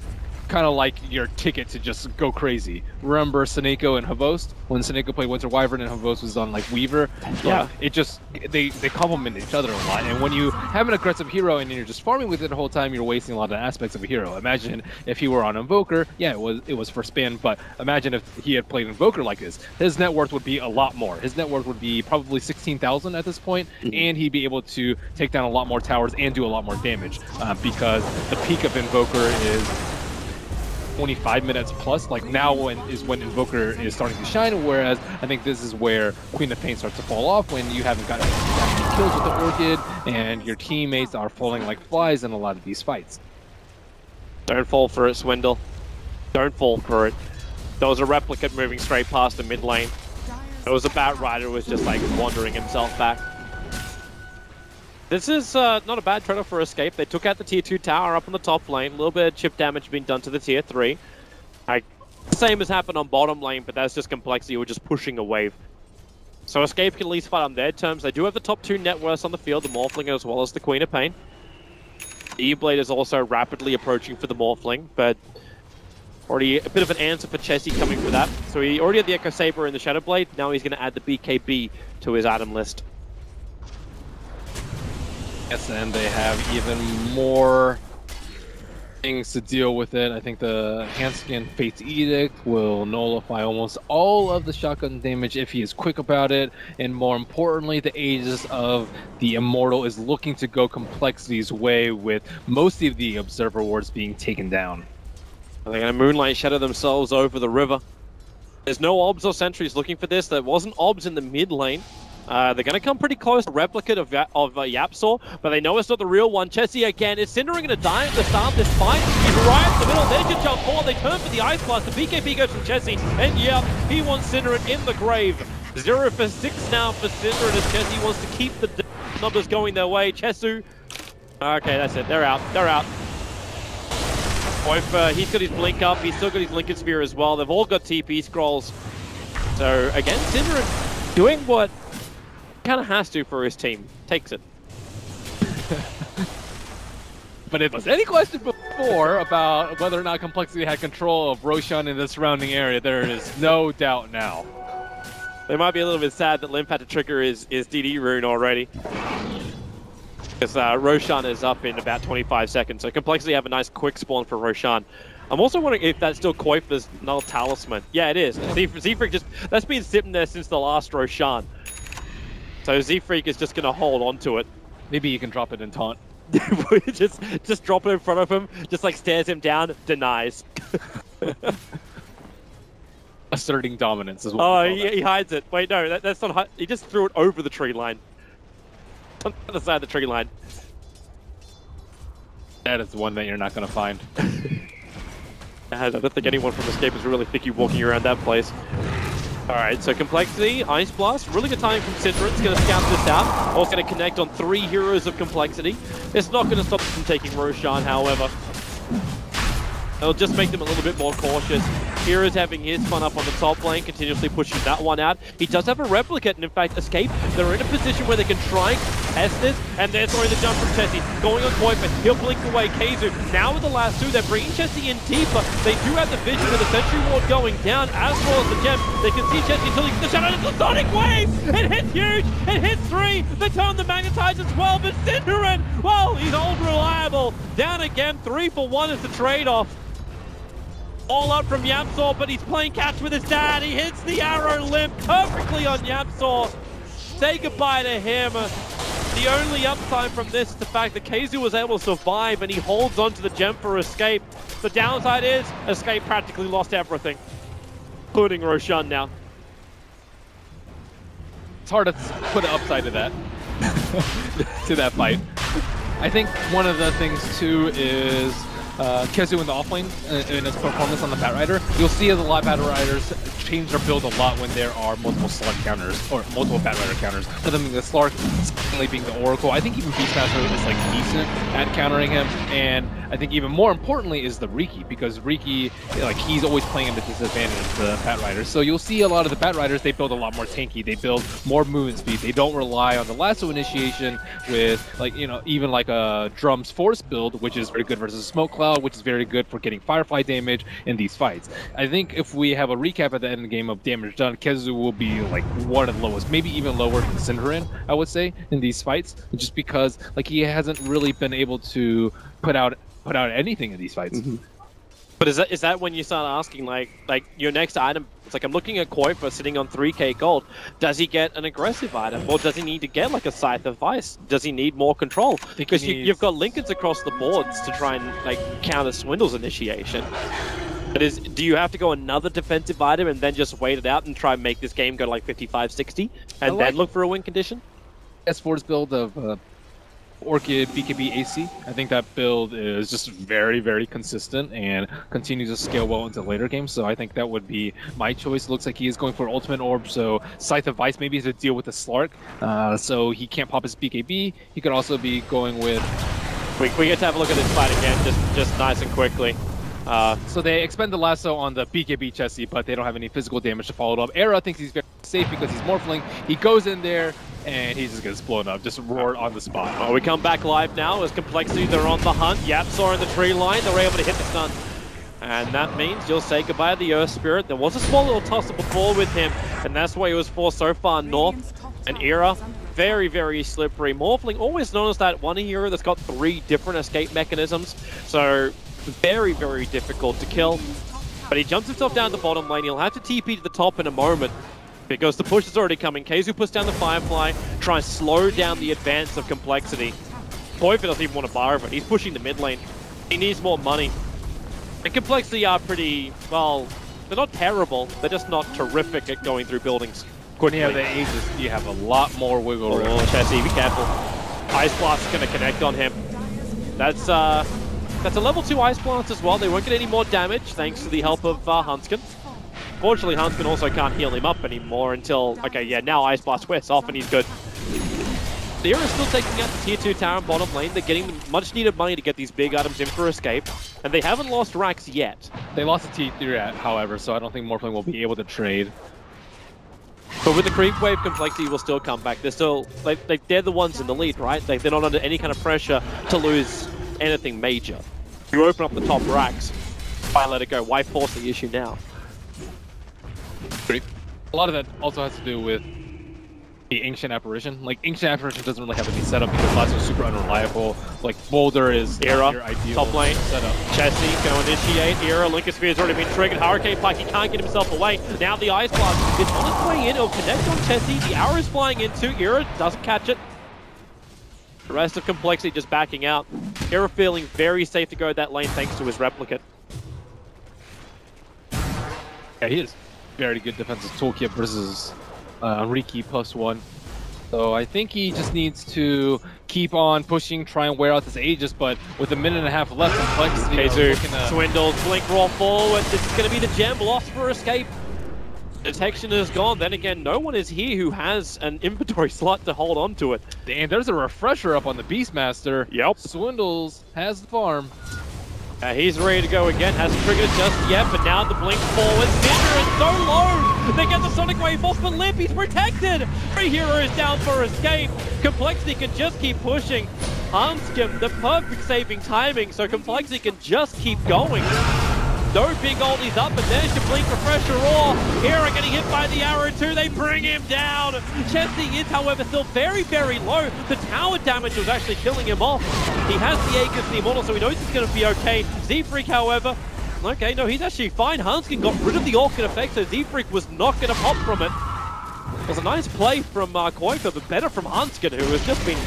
kind of like your ticket to just go crazy. Remember Seneko and Havost? When Seneko played Winter Wyvern and Havost was on like Weaver? Yeah. It just, they complement each other a lot. And when you have an aggressive hero and you're just farming with it the whole time, you're wasting a lot of aspects of a hero. Imagine if he were on Invoker, yeah, it was for spin, but imagine if he had played Invoker like this. His net worth would be a lot more. His net worth would be probably 16,000 at this point, and he'd be able to take down a lot more towers and do a lot more damage because the peak of Invoker is 25 minutes plus. Like now is when Invoker is starting to shine, whereas I think this is where Queen of Pain starts to fall off when you haven't got any kills with the Orchid and your teammates are falling like flies in a lot of these fights. Don't fall for it, Swindle. Don't fall for it. There was a replicant moving straight past the mid lane. There was a Batrider who was just like wandering himself back. This is not a bad trade-off for Escape. They took out the tier 2 tower up on the top lane. A little bit of chip damage being done to the tier 3. Same as happened on bottom lane, but that's just Complexity who were just pushing a wave. So Escape can at least fight on their terms. They do have the top 2 net worths on the field, the Morphling as well as the Queen of Pain. The E-Blade is also rapidly approaching for the Morphling, but already a bit of an answer for Chessie coming for that. So he already had the Echo Saber and the Shadow Blade. Now he's going to add the BKB to his item list. Yes, and they have even more things to deal with it. I think the Handscan Fate's Edict will nullify almost all of the shotgun damage if he is quick about it. And more importantly, the Aegis of the Immortal is looking to go Complexity's way with most of the Observer wards being taken down. They're going to Moonlight Shadow themselves over the river. There's no obs or sentries looking for this. There wasn't obs in the mid lane. They're going to come pretty close to replicate of Yapsaw, but they know it's not the real one. Chessie again. Is Cinder going to die at the start of this fight? He's right in the middle. They can jump forward. They turn for the Ice Blast. The BKB goes from Chessie, and yeah, he wants Cinder in the grave. 0 for 6 now for Cinder, and as Chessie wants to keep the numbers going their way. Chesu. Okay, that's it. They're out. They're out. He's got his blink up. He's still got his Lincoln Sphere as well. They've all got TP scrolls. So again, Cinder doing what kind of has to for his team. Takes it. But if there's any question before about whether or not Complexity had control of Roshan in the surrounding area, there is no doubt now. They might be a little bit sad that Limp had to trigger his DD rune already. Because Roshan is up in about 25 seconds, so Complexity have a nice quick spawn for Roshan. I'm also wondering if that's still Koifa's Null Talisman. Yeah, it is. Z-Freak just, that's been sitting there since the last Roshan. So Z-Freak is just going to hold on to it. Maybe you can drop it in taunt. just drop it in front of him, just like stares him down, denies. Asserting dominance is what Oh, he hides it. Wait, no, that's not. He just threw it over the tree line. On the other side of the tree line. That is the one that you're not going to find. I don't think anyone from Escape is really thicky walking around that place. Alright, so Complexity, Ice Blast, really good timing from Cinder. It's going to scout this out. Also going to connect on 3 heroes of Complexity. It's not going to stop them from taking Roshan, however. It'll just make them a little bit more cautious. Hero's having his fun up on the top lane, continuously pushing that one out. He does have a replicate, and in fact, Escape, they're in a position where they can try and test this, and they're throwing the jump from Chessie. Going on Koifa, he'll blink away Keizu. Now with the last 2, they're bringing Chessie in deeper. They do have the vision of the Sentry Ward going down, as well as the gem. They can see Chessie until he gets the shadow. It's a Sonic Wave! It hits huge! It hits 3! They turn the Magnetize as well, but Cinderin, well, he's old reliable. Down again, 3 for 1 is the trade-off. All up from Yapsaw, but he's playing catch with his dad. He hits the arrow limb perfectly on Yapsaw. Say goodbye to him. The only upside from this is the fact that Keizu was able to survive and he holds onto the gem for Escape. The downside is Escape practically lost everything, including Roshan now. It's hard to put an upside to that, to that fight. I think one of the things too is Keizu in the offlane in his performance on the Batrider. You'll see as a lot of Batriders change their build a lot when there are multiple Slark counters, or multiple Batrider counters. For them, the Slark secondly being the Oracle. I think even Beastmaster is like decent at countering him, and I think even more importantly is the Riki, because Riki, like, he's always playing at a disadvantage to the Batriders. So you'll see a lot of the Batriders, they build a lot more tanky, they build more movement speed, they don't rely on the lasso initiation with, like, you know, even like a Drum's Force build, which is very good versus Smoke Cloud. style, which is very good for getting Firefly damage in these fights. I think if we have a recap at the end of the game of damage done, Kezu will be like one of the lowest, maybe even lower than Cinderin, I would say, in these fights, just because like he hasn't really been able to put out anything in these fights. But is that when you start asking like your next item? It's like I'm looking at Kuiper sitting on 3k gold. Does he get an aggressive item, or does he need to get like a Scythe of Ice? Does he need more control? Because you've got Lincolns across the boards to try and like counter Swindle's initiation. But do you have to go another defensive item and then just wait it out and try and make this game go like 55-60 and then look for a win condition? S4's build of Orchid, BKB, AC. I think that build is just very, very consistent and continues to scale well into later games. So I think that would be my choice. Looks like he is going for Ultimate Orb, so Scythe of Ice maybe to deal with the Slark. So he can't pop his BKB. He could also be going with... We get to have a look at this fight again, just nice and quickly. So they expend the lasso on the BKB Chessie, but they don't have any physical damage to follow it up. Era thinks he's very safe because he's Morphling. He goes in there, and he just gets blown up, just roared on the spot. Well, we come back live now as Complexity, they're on the hunt. Yap saw in the tree line, they're able to hit the stun. And that means you'll say goodbye to the Earth Spirit. There was a small little tussle before with him, and that's why he was forced so far north. And Era, very, very slippery. Morphling always known as that one hero that's got 3 different escape mechanisms. So very, very difficult to kill. But he jumps himself down the bottom lane. He'll have to TP to the top in a moment, because the push is already coming. Kezu puts down the Firefly, tries to slow down the advance of Complexity. Koifer doesn't even want to bar of it. He's pushing the mid lane. He needs more money. And Complexity are pretty, well, they're not terrible. They're just not terrific at going through buildings quickly. When you have the Aegis, you have a lot more wiggle room. Oh, Chessie, be careful. Ice Blast is going to connect on him. That's a level 2 Ice Blast as well. They won't get any more damage thanks to the help of Huntskin. Fortunately, Huntskin also can't heal him up anymore until... Okay, yeah, now Ice Blast wears off and he's good. They're still taking out the tier 2 tower in bottom lane. They're getting much needed money to get these big items in for escape. And they haven't lost Rax yet. They lost the T3, however, so I don't think Morphling will be able to trade. But with the creep wave, Complexity will still come back. They're still... they're the ones in the lead, right? They're not under any kind of pressure to lose anything major. You open up the top Rax. Why let it go? Why force the issue now? A lot of that also has to do with the Ancient Apparition. Like, Ancient Apparition doesn't really have any setup because Lasso is super unreliable. Like, Boulder is Era, your ideal top lane setup. Chessie going to initiate. Era, Lincoln Sphere has already been triggered. Hurricane Pike, he can't get himself away. Now the Ice Blast is on its way in. It'll connect on Chessie. The arrow is flying into. Era doesn't catch it. The rest of Complexity just backing out. Era feeling very safe to go that lane thanks to his replicate. Yeah, he is very good defensive toolkit versus Riki +1. So I think he just needs to keep on pushing, try and wear out this Aegis, but with 1.5 minutes left, Complexity Kezu swindles, blink roll forward. This is going to be the gem lost for escape. Detection is gone. Then again, no one is here who has an inventory slot to hold on to it. And there's a refresher up on the Beastmaster. Yep. Swindles has the farm. He's ready to go again. Hasn't triggered it just yet, but now the blink forward. Cinder is so low. They get the Sonic Wave off, but Limp, he's protected. 3 heroes down for escape. Complexity can just keep pushing. Armskim, the perfect saving timing, so Complexity can just keep going. No big ulties up, but there's your blink refresher ore. Era getting hit by the arrow too. They bring him down. Chessie is, however, still very, very low. The tower damage was actually killing him off. He has the Aegis and the Immortal, so he knows he's going to be okay. Z-Freak, however, okay, no, he's actually fine. Huntskin got rid of the Orchid effect, so Z-Freak was not going to pop from it. It was a nice play from Koifer, but better from Huntskin, who has just been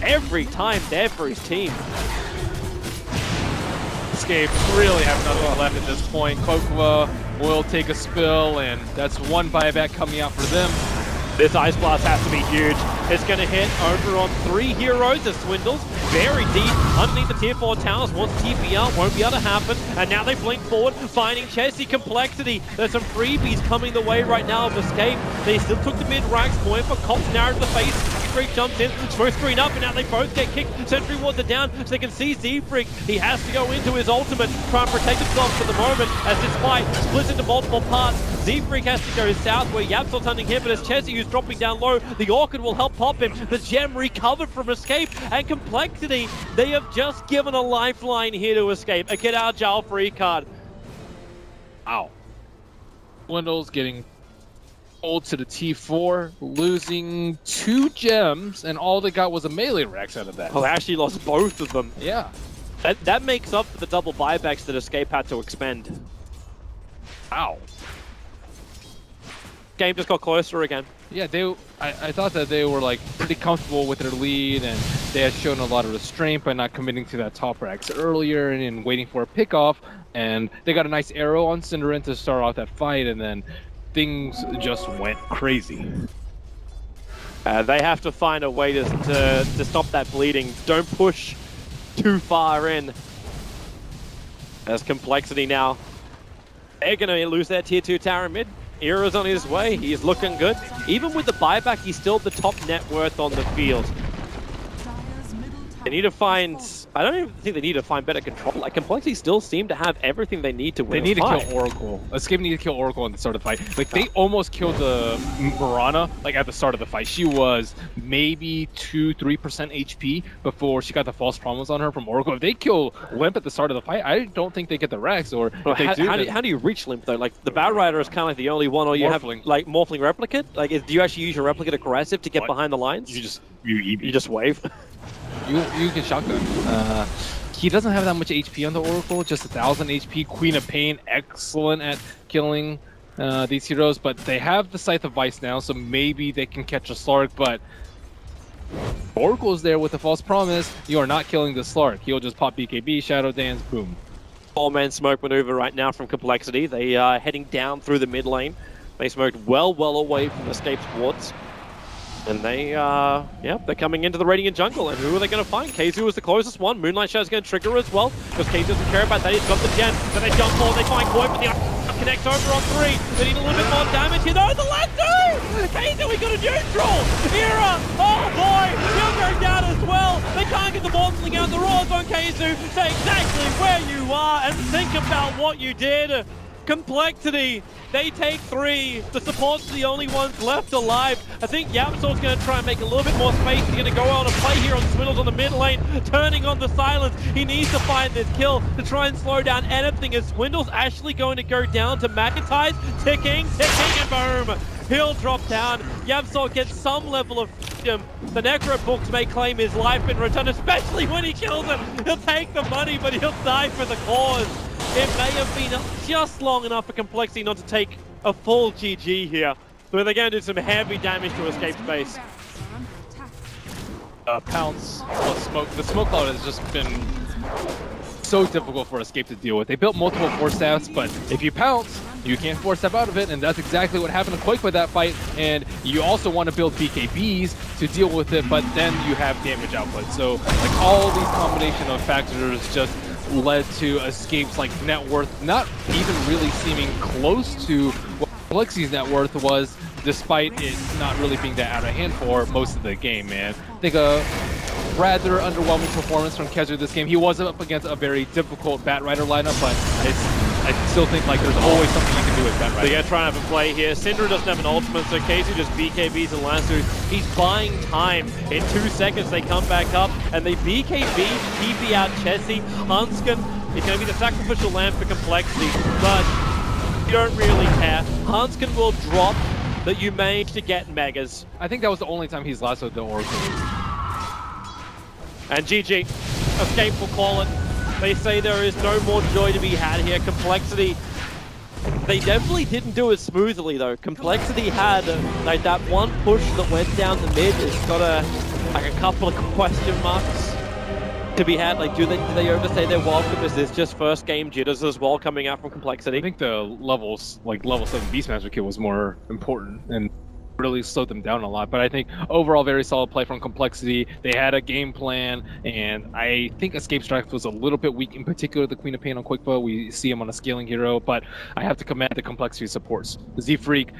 every time there for his team. Escape really have nothing left at this point. Kokwa will take a spill, and that's one buyback coming out for them. This Ice Blast has to be huge. It's going to hit over on 3 heroes as Swindles. Very deep underneath the tier 4 towers. Once TP out, won't be able to happen. And now they blink forward, finding Chessie. Complexity. There's some freebies coming the way right now of escape. They still took the mid-ranks point, but Cops narrowed the face. Z-Freak jumps in, smoke screen up, and now they both get kicked. Sentry wards are down, so they can see Z-Freak. He has to go into his ultimate, try and protect himself for the moment, as this fight splits into multiple parts. Z-Freak has to go south, where Yapsol's hunting him, but it's Chessie who's dropping down low. The Orchid will help pop him. The Gem recovered from Escape, and Complexity, they have just given a lifeline here to Escape. A get out jail free card. Ow. Swindle's getting pulled to the T4, losing 2 gems, and all they got was a melee Rex out of that. Oh, they actually lost both of them. Yeah. That makes up for the double buybacks that Escape had to expend. Ow. Game just got closer again. Yeah, I thought that they were like pretty comfortable with their lead, and they had shown a lot of restraint by not committing to that top Rex earlier and waiting for a pickoff. And they got a nice arrow on Cinderin to start off that fight, and then things just went crazy. They have to find a way to stop that bleeding. Don't push too far in. As Complexity now, they're going to lose their tier 2 tower in mid. Era's on his way, he's looking good. Even with the buyback, he's still the top net worth on the field. They need to find... I don't even think they need to find better control. Like, Complexity still seem to have everything they need to win. They need to kill Oracle. Escape need to kill Oracle at the start of the fight. Like, they almost killed the Mirana, like, at the start of the fight. She was maybe 2-3% HP before she got the false promise on her from Oracle. If they kill Limp at the start of the fight, I don't think they get the Rex, or if they do, how do you reach Limp, though? Like, the Batrider is kind of like the only one, or you have, like, Morphling Replicate? Like, do you actually use your Replicate aggressive to get behind the lines? You just wave? You can shotgun. He doesn't have that much HP on the Oracle, just 1,000 HP. Queen of Pain, excellent at killing these heroes, but they have the Scythe of Vice now, so maybe they can catch a Slark, but Oracle is there with the false promise. You are not killing the Slark. He'll just pop BKB, Shadow Dance, boom. Four-man smoke maneuver right now from Complexity. They are heading down through the mid lane. They smoked well away from Escape's wards. And they, they're coming into the Radiant jungle. And who are they going to find? KZU is the closest one. Moonlight Shadow's going to trigger as well, because KZU doesn't care about that. He's got the gem. Then they jump forward. They find Koi, but the connects over on 3. They need a little bit more damage here. No, the last 2! KZU, he got a neutral! Era! Oh boy! He'll go down as well. They can't get the Morphling out. The Roars on KZU. Stay exactly where you are and think about what you did. Complexity, they take 3. The support's the only ones left alive. I think Yapsol's going to try and make a little bit more space. He's going to go on a play here on Swindles on the mid lane, turning on the silence. He needs to find this kill to try and slow down anything, as Swindle's actually going to go down to McIntyre's ticking, and boom! He'll drop down. Yapsol gets some level of freedom. The Necro Books may claim his life in return, especially when he kills him. He'll take the money, but he'll die for the cause. It may have been just long enough for Complexity not to take a full GG here, but they're going to do some heavy damage to Escape space. Pounce, the smoke cloud has just been so difficult for Escape to deal with. They built multiple force staffs, but if you pounce, you can't force step out of it, and that's exactly what happened to Quake with that fight. And you also want to build BKBs to deal with it, but then you have damage output. So like all these combination of factors just led to Escape's like net worth not even really seeming close to what Complexity's net worth was, despite it not really being that out of hand for most of the game, man. I think a rather underwhelming performance from KheZu this game. He was up against a very difficult Batrider lineup, but I still think like there's always something you can do with Batrider. They're going to try and have a play here. Syndra doesn't have an ultimate, so KheZu just BKBs and Lancer. He's buying time. In 2 seconds, they come back up, and they BKB, TP out Chessie. Hanskin is going to be the sacrificial lamb for Complexity, but you don't really care. Hanskin will drop, but you manage to get Megas. I think that was the only time he's lassoed the Oracle. And GG. Escape will call it. They say there is no more joy to be had here. Complexity, they definitely didn't do it smoothly though. Complexity had like that one push that went down the mid. It's got a couple of question marks to be had. Like, do they overstay their welcome? Is this just first game jitters as well coming out from Complexity? I think the levels, like level 7 Beastmaster kill was more important and really slowed them down a lot. But I think overall very solid play from Complexity. They had a game plan, and I think Escape Strike was a little bit weak, in particular the Queen of Pain on Quickbow. We see him on a scaling hero, but I have to commend the Complexity supports. Z-Freak